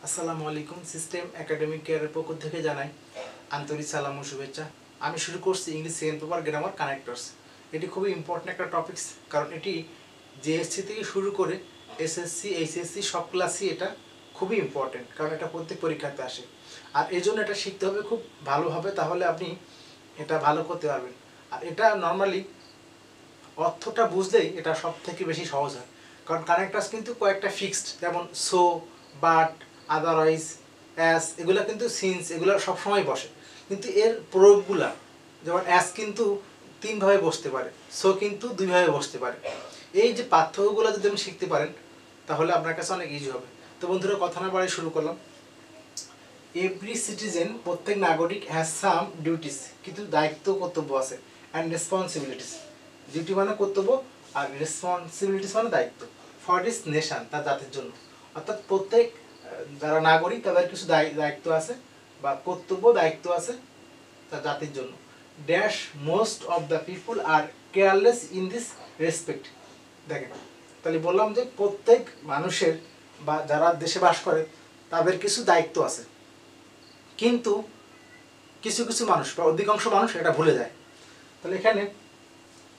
আসসালামু আলাইকুম। System academic কেয়ারের পক্ষ থেকে জানাই আন্তরিক সালাম ও শুভেচ্ছা। আমি শুরু করছি English second paper grammar connectors. এটি খুবই ইম্পর্ট্যান্ট একটা টপিকস, কারণ এটি জেএসসি থেকে শুরু করে এসএসসি এইচএসসি সব ক্লাসই এটা খুবই ইম্পর্ট্যান্ট, কারণ এটা প্রত্যেক পরীক্ষাতে আসে। আর এই জন্য এটা শিখতে হবে খুব ভালোভাবে, তাহলে আপনি এটা ভালো করতে পারবেন। আর এটা নর্মালি অর্থটা বুঝলেই এটা সব থেকে বেশি সহজ হয়, কারণ কানেক্টরস কিন্তু কয়েকটা ফিক্সড, যেমন সো, বাট, আদারওয়াইজ, অ্যাস, এগুলো কিন্তু সিন্স, এগুলো সবসময় বসে। কিন্তু এর প্রয়োগগুলা, যেমন অ্যাস কিন্তু তিনভাবে বসতে পারে, সো কিন্তু দুইভাবে বসতে পারে। এই যে পার্থক্যগুলো যদি আপনি শিখতে পারেন তাহলে আপনার কাছে অনেক ইজি হবে। তো বন্ধুরা, কথা না বাড়িয়ে শুরু করলাম। এভরি সিটিজেন, প্রত্যেক নাগরিক, হ্যাজ সাম ডিউটিস, কিন্তু দায়িত্ব কর্তব্য আছে, অ্যান্ড রেসপন্সিবিলিটিস। ডিউটি মানে কর্তব্য, আর রেসপন্সিবিলিটিস মানে দায়িত্ব। ফর দিস নেশন, তার জাতির জন্য। অর্থাৎ প্রত্যেক যারা নাগরিক তাদের কিছু দায়িত্ব আছে বা কর্তব্য দায়িত্ব আছে তার জাতির জন্য। Dash most of the people are careless in this respect. দেখেন, তাহলে বললাম যে প্রত্যেক মানুষের বা যারা দেশে বাস করে তাদের কিছু দায়িত্ব আছে, কিন্তু কিছু কিছু মানুষ বা অধিকাংশ মানুষ এটা ভুলে যায়। তাহলে এখানে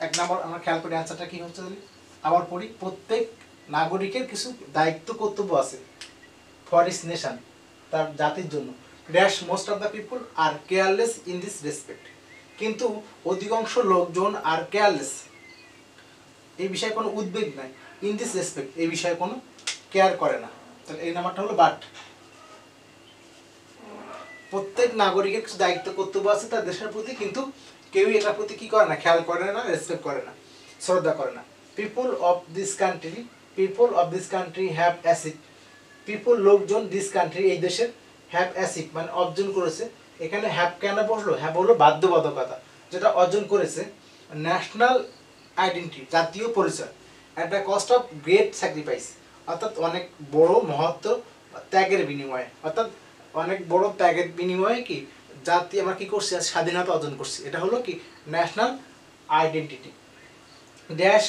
এক নম্বর আমরা খেয়াল করি অ্যান্সারটা কী হচ্ছে। তাহলে আবার পড়ি, প্রত্যেক নাগরিকের কিছু দায়িত্ব কর্তব্য আছে ফর ইস নেশন, তার জাতির জন্য। Dash most of the people are careless in this respect, কিন্তু অধিকাংশ লোকজন আর কেয়ারলেস, এই বিষয়ে কোনো উদ্বেগ নাই। ইন দিস রেসপেক্ট, এই বিষয়ে কোনো কেয়ার করে না। তাহলে এই নাম্বারটা হলো বাট। প্রত্যেক নাগরিকের কিছু দায়িত্ব কর্তব্য আছে তার দেশের প্রতি, কিন্তু কেউই এটার প্রতি কী করে না, খেয়াল করে না, রেসপেক্ট করে না, শ্রদ্ধা করে না। People of this country have acid, people লোকজন, দিস কান্ট্রি এই দেশের, হ্যাভ অ্যাসিড মানে অর্জন করেছে। এখানে হ্যাভ কেন বসলো? হ্যাভ হলো বাধ্যবাধকতা, যেটা অর্জন করেছে। ন্যাশনাল আইডেন্টিটি, জাতীয় পরিচয়। At the cost of great sacrifice, অর্থাৎ অনেক বড় মহত্ব ত্যাগের বিনিময়ে, অর্থাৎ অনেক বড় ত্যাগের বিনিময়ে কি জাতি আমরা কী করছি, স্বাধীনতা অর্জন করছি। এটা হলো কি national identity. Dash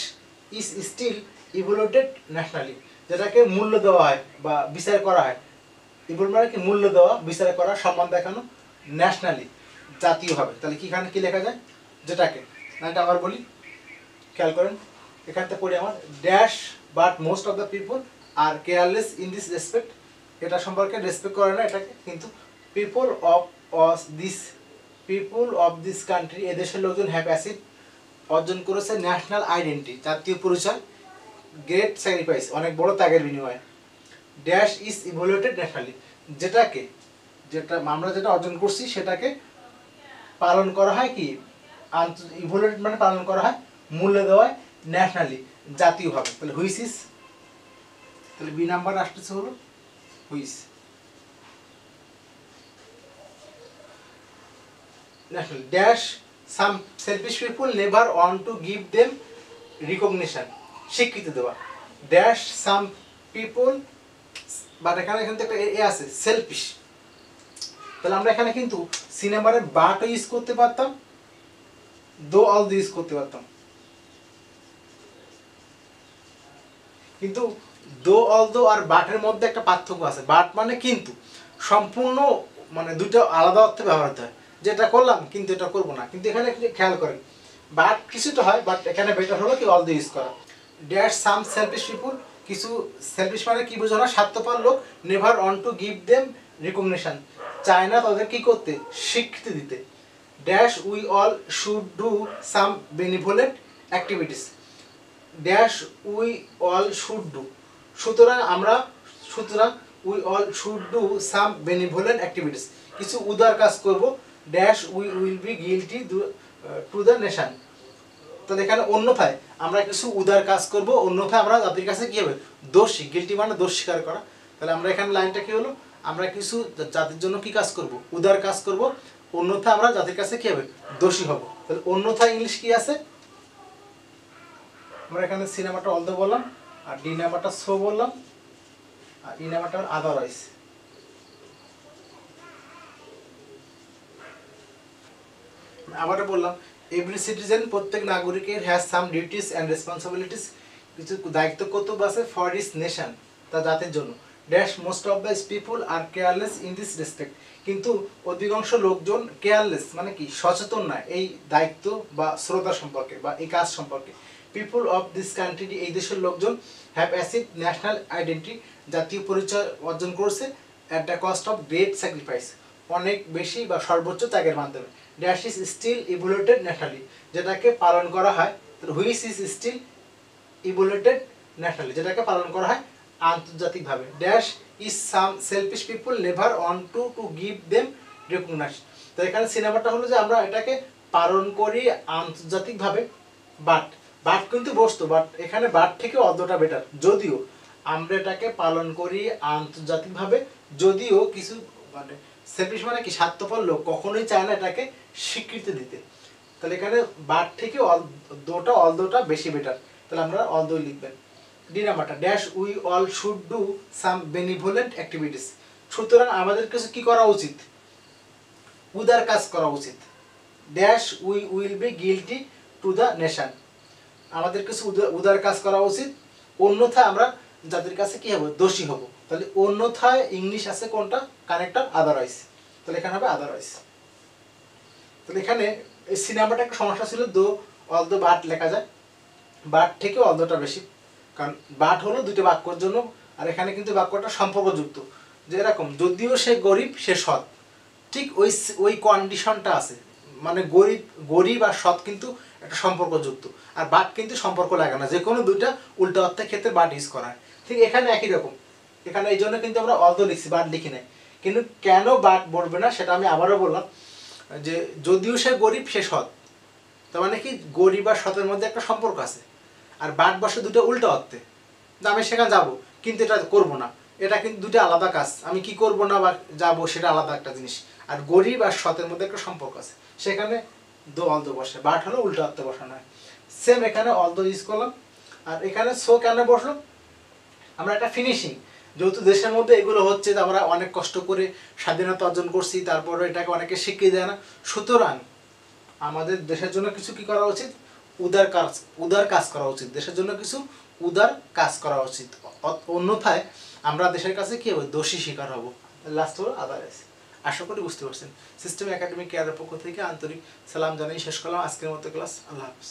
is still evaluated nationally, যেটাকে মূল্য দেওয়া হয় বা বিচার করা হয়। ইভ্যালুয়েট মানে কি মূল্য দেওয়া, বিচার করা, সম্মান দেখানো, ন্যাশনালি জাতীয়ভাবে। তাহলে কি এখানে কী লেখা যায়? যেটাকে না, এটা আবার বলি, খেয়াল করেন এখান থেকে পড়ি আমার। Dash but most of the people are careless in this respect, এটা সম্পর্কে রেসপেক্ট করে না এটাকে, কিন্তু পিপল অফ দিস কান্ট্রি, এদেশের লোকজন হ্যাভ অ্যাসিড অর্জন করেছে ন্যাশনাল আইডেন্টিটি, জাতীয় পরিচয়, গ্রেট স্যাক্রিফাইস অনেক বড় ত্যাগের বিনিময়ে। ড্যাশ ইজ ইভ্যালুয়েটেড ন্যাশনালি, যেটা আমরা যেটা অর্জন করছি সেটাকে পালন করা হয় কি, ইভ্যালুয়েটেড মানে পালন করা হয়, মূল্য দেওয়া হয় ন্যাশনালি জাতীয়ভাবে। তাহলে হুইচ ইজ, তাহলে বি নাম্বার আসতেছে হলো which. National dash some selfish people never want to give them recognition, স্বীকৃতি দেওয়া। ড্যাশ সাম পিপুল, বাট এখানে কিন্তু একটা এ আছে, সেলফিশ। তাহলে আমরা এখানে কিন্তু সিনেমারে বাটও ইউজ করতে পারতাম, দো অল দো ইউজ করতে পারতাম, কিন্তু দো অল দো আর বাটের মধ্যে একটা পার্থক্য আছে। বাট মানে কিন্তু, সম্পূর্ণ মানে দুটো আলাদা অর্থে ব্যবহার হতে হয়, যেটা করলাম কিন্তু এটা করবো না। কিন্তু এখানে খেয়াল করেন বাট কিছুটা হয়, বাট এখানে বেটার হলো কি অল দো ইউজ করা। ড্যাশ সাম সেলফিশ পিপুল, কিছু সেলফিশ মানে কি বোঝো না, স্বার্থপর লোক, never want to give them recognition, চায় না তাদের কি করতে, স্বীকৃতি দিতে। Dash we all should do some benevolent activities, dash we all should do, সুতরাং we all should do some benevolent activities, কিছু উদার কাজ করব। Dash we will be guilty to the nation, তাহলে এখানে অন্যথায় আমরা কিছু উদার কাজ করব, অন্যথায় আমরা জাতির কাছে কী হবে, দোষী। গিলটি মানে দোষ স্বীকার করা। তাহলে আমরা এখানে লাইনটা কী হলো, আমরা কিছু জাতির জন্য কি কাজ করব, উদার কাজ করব, অন্যথায় আমরা জাতির কাছে কী হবে, দোষী হব। তাহলে অন্যথায় ইংলিশ কি আছে, আমরা এখানে সি নাম্বারটা অল দো বললাম, আর ডি নাম্বারটা সো বললাম, আর ই নাম্বারটা আদারওয়াইজ। আবারও বললাম, এভরি সিটিজেন, প্রত্যেক নাগরিকের, has some duties and responsibilities, কিছু দায়িত্ব কর্তব্য আছে, ফর ইস নেশন, তার জাতির জন্য। Dash most of the people are careless in this respect, কিন্তু অধিকাংশ লোকজন কেয়ারলেস মানে কি সচেতন না এই দায়িত্ব বা শ্রদ্ধা সম্পর্কে বা এই কাজ সম্পর্কে। পিপুল অফ দিস কান্ট্রি, এই দেশের লোকজন হ্যাভ অ্যাচিভ ন্যাশনাল আইডেন্টিটি, জাতীয় পরিচয় অর্জন করছে at the cost of great sacrifice, অনেক বেশি বা সর্বোচ্চ ত্যাগের মাধ্যমে। Dash is still evaluated nationally, যেটাকে পালন করা হয়, which is still evaluated nationally, যেটাকে পালন করা হয় আন্তর্জাতিকভাবে। Dash is some selfish people never want to give them recognise, তো এখানে সিনেমাটা হলো যে আমরা এটাকে পালন করি আন্তর্জাতিকভাবে, বাট বাট কিন্তু বস্তু, বাট এখানে বাট থেকে অর্ধটা বেটার, যদিও আমরা এটাকে পালন করি আন্তর্জাতিকভাবে, যদিও কিছু মানে সেলফিশ মানে কি স্বার্থপর লোক কখনোই চায় না এটাকে স্বীকৃতি দিতে, তাহলে এখানে বাট থেকে অলদোটা বেশি বেটার, তাহলে আমরা অলদো লিখবেন। ডি নাম্বারটা, dash we all should do some benevolent activities, সুতরাং আমাদের কিছু কি করা উচিত, উদার কাজ করা উচিত। Dash we will be guilty to the nation, আমাদের কিছু উদার কাজ করা উচিত, অন্যথায় আমরা যাদের কাছে কি হবো, দোষী হব। তাহলে অন্যথায় ইংলিশ আছে কোনটা, কানেক্টর আদারওয়াইজ, তাহলে এখানে হবে আদারওয়াইজ। তাহলে এখানে এই সিনেমাটা একটা সমস্যা ছিল, অলদো বাট লেখা যায়, বাট থেকে অলদোটা বেশি, কারণ বাট হলো দুটো বাক্যর জন্য, আর এখানে কিন্তু বাক্যটা সম্পর্কযুক্ত, যে এরকম যদিও সে গরিব সে সৎ, ঠিক ওই কন্ডিশনটা আছে, মানে গরিব আর সৎ কিন্তু একটা সম্পর্কযুক্ত, আর বাট কিন্তু সম্পর্ক লাগে না, যে কোনো দুইটা উল্টো অর্থের ক্ষেত্রে বাট ইউজ করা হয়। ঠিক এখানে একই রকম, এখানে এই জন্য কিন্তু আমরা অলদো লিখছি, বাট লিখি নাই। কিন্তু কেন বাট বলবে না সেটা আমি আবারও বললাম, যে যদিও সে গরিব সে সৎ, তার মানে কি গরিব আর সতের মধ্যে একটা সম্পর্ক আছে, আর বাট বসে দুটো উল্টো অর্থে, আমি সেখানে যাব কিন্তু এটা করব না, এটা কিন্তু দুটো আলাদা কাজ, আমি কি করব না বা যাবো সেটা আলাদা একটা জিনিস, আর গরিব আর সতের মধ্যে একটা সম্পর্ক আছে, সেখানে অলদো বসে, বাট হলো উল্টো অর্থে বসানো হয়। সেম এখানে অলদো ইউজ করলাম, আর এখানে সো কেন বসলো, আমরা একটা ফিনিশিং, যেহেতু দেশের মধ্যে এগুলো হচ্ছে, আমরা অনেক কষ্ট করে স্বাধীনতা অর্জন করছি, তারপরে এটাকে অনেকে শিখিয়ে দেয় না, সুতরাং আমাদের দেশের জন্য কিছু কি করা উচিত, উদার কাজ করা উচিত, দেশের জন্য কিছু উদার কাজ করা উচিত, অন্যথায় আমরা দেশের কাছে কি হবে, দোষী শিকার হব। লাস্ট হলো আদারওয়াইজ। আশা করি বুঝতে পারছেন। সিস্টেম একাডেমিক কেয়ারের পক্ষ থেকে আন্তরিক সালাম জানিয়ে শেষ করলাম আজকের মতো ক্লাস। আল্লাহ হাফেজ।